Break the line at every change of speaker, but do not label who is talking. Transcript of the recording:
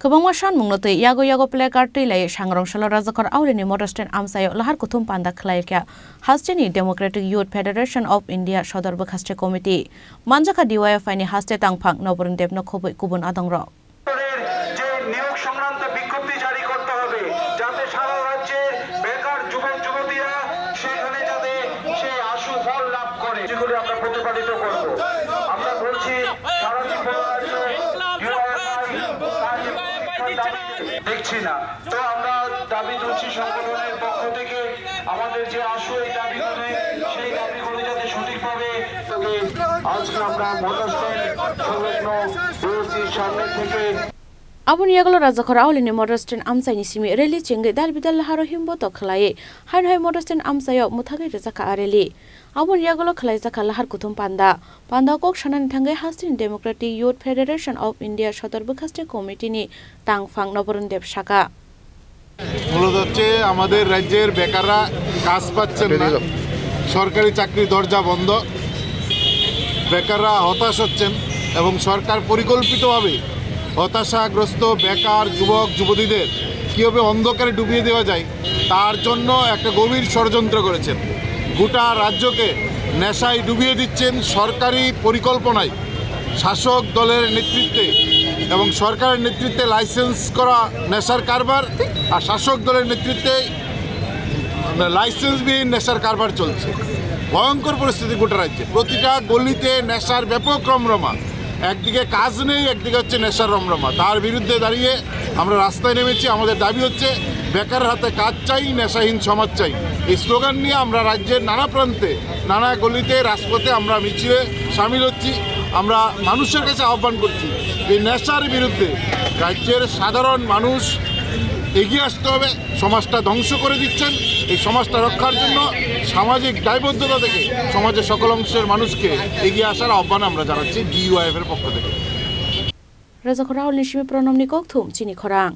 Kebangma shan mungnote yago placard tilai sangrong shala rajakor aulini Modestin amsayo lahar kuthum panda khlai kya hasteni Democratic Youth Federation of India Shodor Bukhaste Committee manjaka DYF ni haste tangphang Noborun Debno khoboi kubun adongro
দেখছি না তো আমরা দাবি তুলছি সংগঠনের পক্ষ থেকে আমাদের যে আশু এই দাবিগুলো সেই দাবিগুলো যাতে সঠিকভাবে আজকে আমরা মডেস্টের সংলগ্ন বিওসির সামনে থেকে
Abun yaglo rajakor aulini Modestin amsaini simi reli chinge dalbidal haro himboto khlai hai Modestin amsayo muthagi rejaka areli Abun yaglo khlai jaka lahar kuthum panda kok shanani thangai hastin Democratic Youth Federation of India Shodor Bukhaste Committee ni tangphang Noborun Deb shaka
মূলত হচ্ছে আমাদের রাজ্যের বেকাররা কাজ পাচ্ছেন না সরকারি চাকরির দরজা বন্ধ বেকাররা হতাশ হচ্ছেন এবং সরকার পরিকল্পিতভাবে হতাশাগ্রস্ত বেকার যুবক যুবতীদের কীভাবে অন্ধকারে ডুবিয়ে দেওয়া যায় তার জন্য একটা গভীর ষড়যন্ত্র করেছেন গোটা রাজ্যকে নেশায় ডুবিয়ে দিচ্ছেন সরকারি পরিকল্পনায় শাসক দলের নেতৃত্বে এবং সরকারের নেতৃত্বে লাইসেন্স করা নেশার কারবার আর শাসক দলের নেতৃত্বে লাইসেন্সবিহীন নেশার কারবার চলছে ভয়ঙ্কর পরিস্থিতি গোটা রাজ্যে প্রতিটা গলিতে নেশার ব্যাপক রমরমা একদিকে কাজ নেই একদিকে হচ্ছে নেশার রমরমা তার বিরুদ্ধে দাঁড়িয়ে আমরা রাস্তায় নেমেছি আমাদের দাবি হচ্ছে বেকার হাতে কাজ চাই নেশাহীন সমাজ চাই এই স্লোগান নিয়ে আমরা রাজ্যের নানা প্রান্তে নানা গলিতে রাজপথে আমরা মিছিলে সামিল হচ্ছি আমরা মানুষের কাছে আহ্বান করছি এই নেশার বিরুদ্ধে রাজ্যের সাধারণ মানুষ এগিয়ে আসতে হবে সমাজটা ধ্বংস করে দিচ্ছেন এই সমাজটা রক্ষার জন্য সামাজিক দায়বদ্ধতা থেকে সমাজের সকল অংশের মানুষকে এগিয়ে আসার আহ্বান আমরা জানাচ্ছি ডিওয়াইএফ এর পক্ষ থেকে
রাজাখরা আউল নিশিমে প্রণম নিকক থুম চিনি খরাং